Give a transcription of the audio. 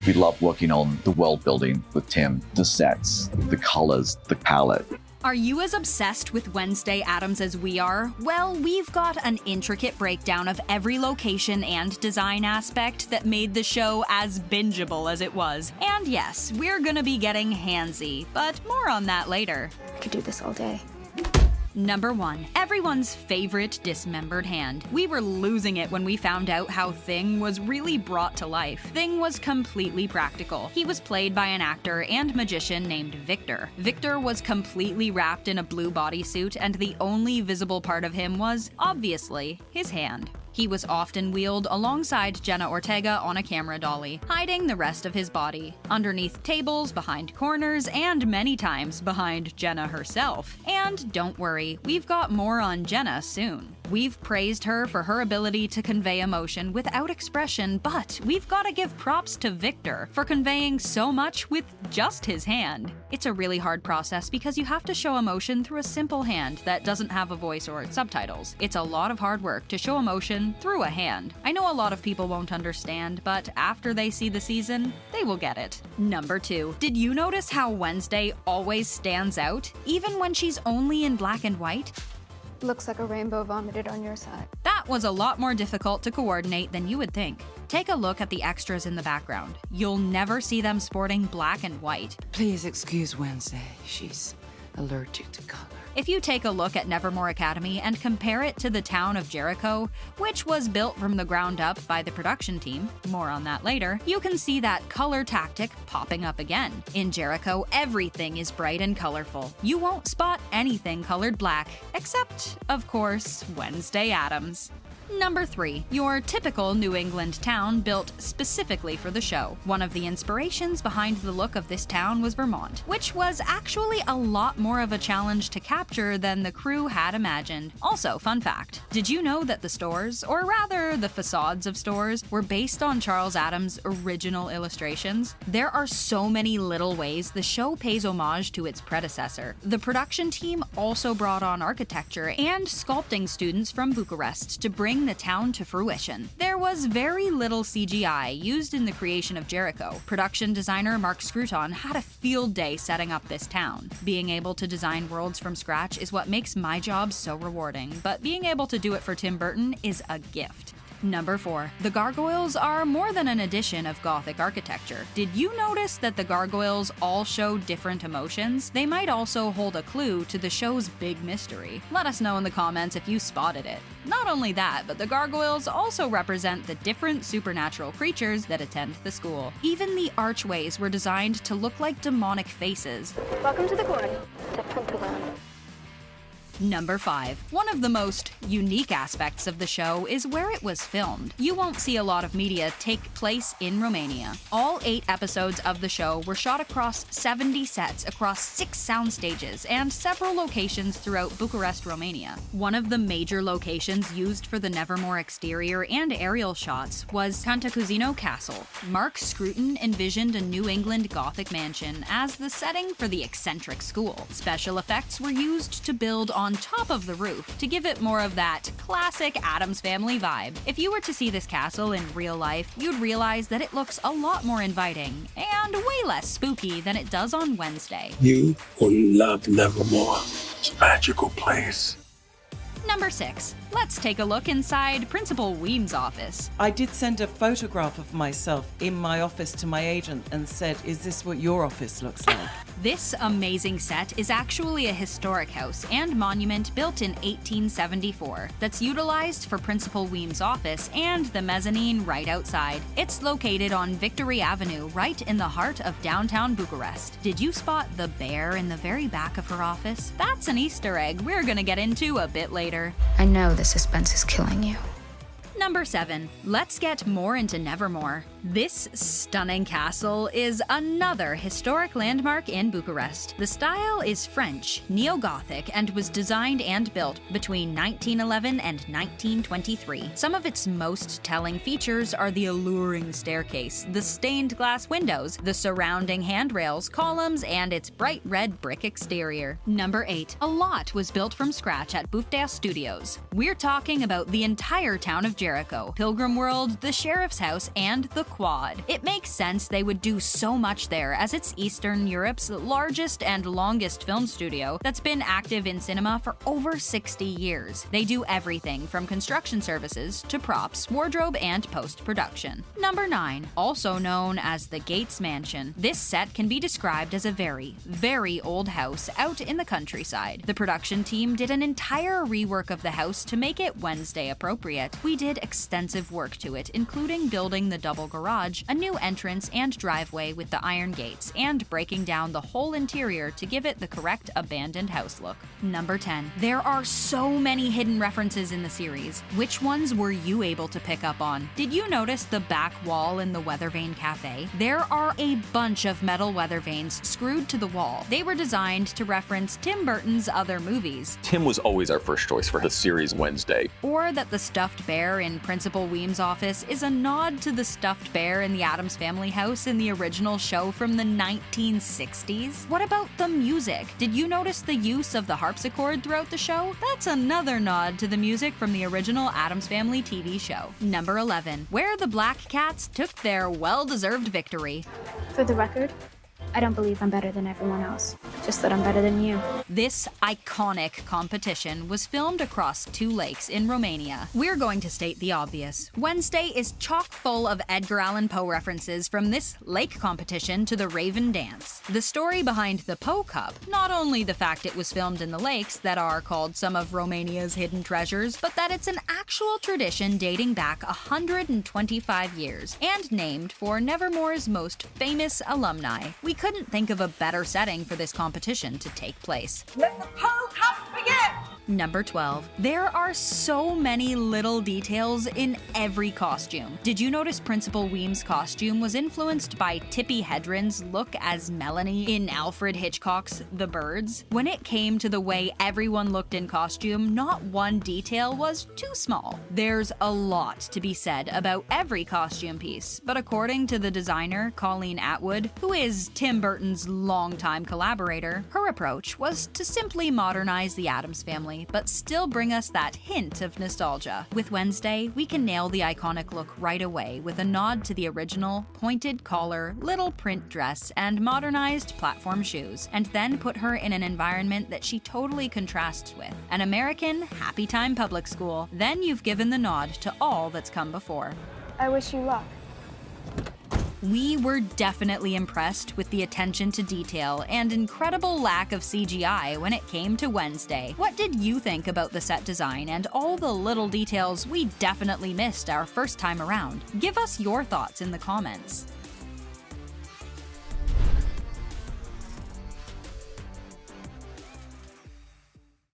We love working on the world building with Tim, the sets, the colors, the palette. Are you as obsessed with Wednesday Addams as we are? Well, we've got an intricate breakdown of every location and design aspect that made the show as bingeable as it was. And yes, we're gonna be getting handsy, but more on that later. I could do this all day. Number 1. Everyone's favorite dismembered hand. We were losing it when we found out how Thing was really brought to life. Thing was completely practical. He was played by an actor and magician named Victor. Victor was completely wrapped in a blue bodysuit, and the only visible part of him was, obviously, his hand. He was often wheeled alongside Jenna Ortega on a camera dolly, hiding the rest of his body, underneath tables, behind corners, and many times behind Jenna herself. And don't worry, we've got more on Jenna soon. We've praised her for her ability to convey emotion without expression, but we've got to give props to Victor for conveying so much with just his hand. It's a really hard process because you have to show emotion through a simple hand that doesn't have a voice or subtitles. It's a lot of hard work to show emotion through a hand. I know a lot of people won't understand, but after they see the season, they will get it. Number 2. Did you notice how Wednesday always stands out, even when she's only in black and white? Looks like a rainbow vomited on your side. That was a lot more difficult to coordinate than you would think. Take a look at the extras in the background. You'll never see them sporting black and white. Please excuse Wednesday. She's allergic to color. If you take a look at Nevermore Academy and compare it to the town of Jericho, which was built from the ground up by the production team, more on that later, you can see that color tactic popping up again. In Jericho, everything is bright and colorful. You won't spot anything colored black, except, of course, Wednesday Addams. Number 3. Your typical New England town built specifically for the show. One of the inspirations behind the look of this town was Vermont, which was actually a lot more of a challenge to capture than the crew had imagined. Also, fun fact, did you know that the stores, or rather the facades of stores, were based on Charles Addams' original illustrations? There are so many little ways the show pays homage to its predecessor. The production team also brought on architecture and sculpting students from Bucharest to bring the town to fruition. There was very little CGI used in the creation of Jericho. Production designer Mark Scruton had a field day setting up this town. Being able to design worlds from scratch is what makes my job so rewarding, but being able to do it for Tim Burton is a gift. Number 4. The gargoyles are more than an addition of Gothic architecture. Did you notice that the gargoyles all show different emotions? They might also hold a clue to the show's big mystery. Let us know in the comments if you spotted it. Not only that, but the gargoyles also represent the different supernatural creatures that attend the school. Even the archways were designed to look like demonic faces. Welcome to the Gorn, the Pentagon. Number 5. One of the most unique aspects of the show is where it was filmed. You won't see a lot of media take place in Romania. All 8 episodes of the show were shot across 70 sets across 6 sound stages and several locations throughout Bucharest, Romania. One of the major locations used for the Nevermore exterior and aerial shots was Cantacuzino Castle. Mark Scruton envisioned a New England Gothic mansion as the setting for the eccentric school. Special effects were used to build on top of the roof to give it more of that classic Addams Family vibe. If you were to see this castle in real life, you'd realize that it looks a lot more inviting and way less spooky than it does on Wednesday. You will love Nevermore. It's a magical place. Number 6. Let's take a look inside Principal Weems' office. I did send a photograph of myself in my office to my agent and said, "Is this what your office looks like?" This amazing set is actually a historic house and monument built in 1874 that's utilized for Principal Weems' office and the mezzanine right outside. It's located on Victory Avenue, right in the heart of downtown Bucharest. Did you spot the bear in the very back of her office? That's an Easter egg we're gonna get into a bit later. I know the suspense is killing you. Number 7. Let's get more into Nevermore. This stunning castle is another historic landmark in Bucharest. The style is French, neo-Gothic, and was designed and built between 1911 and 1923. Some of its most telling features are the alluring staircase, the stained glass windows, the surrounding handrails, columns, and its bright red brick exterior. Number 8. A lot was built from scratch at Buftea Studios. We're talking about the entire town of Jericho, Pilgrim World, the Sheriff's House, and the Quad. It makes sense they would do so much there, as it's Eastern Europe's largest and longest film studio that's been active in cinema for over 60 years. They do everything from construction services to props, wardrobe, and post-production. Number 9. Also known as the Gates Mansion, this set can be described as a very, very old house out in the countryside. The production team did an entire rework of the house to make it Wednesday appropriate. We did extensive work to it, including building the double garage, a new entrance and driveway with the iron gates, and breaking down the whole interior to give it the correct abandoned house look. Number 10. There are so many hidden references in the series. Which ones were you able to pick up on? Did you notice the back wall in the Weathervane Cafe? There are a bunch of metal weather vanes screwed to the wall. They were designed to reference Tim Burton's other movies. Tim was always our first choice for the series Wednesday. Or that the stuffed bear in Principal Weem's office is a nod to the stuffed bear in the Addams Family house in the original show from the 1960s? What about the music? Did you notice the use of the harpsichord throughout the show? That's another nod to the music from the original Addams Family TV show. Number 11. Where the Black Cats took their well-deserved victory. For the record, I don't believe I'm better than everyone else, just that I'm better than you. This iconic competition was filmed across 2 lakes in Romania. We're going to state the obvious. Wednesday is chock full of Edgar Allan Poe references, from this lake competition to the Raven Dance. The story behind the Poe Cup, not only the fact it was filmed in the lakes that are called some of Romania's hidden treasures, but that it's an actual tradition dating back 125 years and named for Nevermore's most famous alumni. We couldn't think of a better setting for this competition to take place. Let the Poe Cup begin! Number 12. There are so many little details in every costume. Did you notice Principal Weem's costume was influenced by Tippi Hedren's look as Melanie in Alfred Hitchcock's The Birds? When it came to the way everyone looked in costume, not one detail was too small. There's a lot to be said about every costume piece, but according to the designer, Colleen Atwood, who is Tim Burton's longtime collaborator, her approach was to simply modernize the Addams Family, but still bring us that hint of nostalgia. With Wednesday, we can nail the iconic look right away with a nod to the original, pointed collar, little print dress, and modernized platform shoes, and then put her in an environment that she totally contrasts with, an American Happy Time public school. Then you've given the nod to all that's come before. I wish you luck. We were definitely impressed with the attention to detail and incredible lack of CGI when it came to Wednesday. What did you think about the set design and all the little details we definitely missed our first time around? Give us your thoughts in the comments.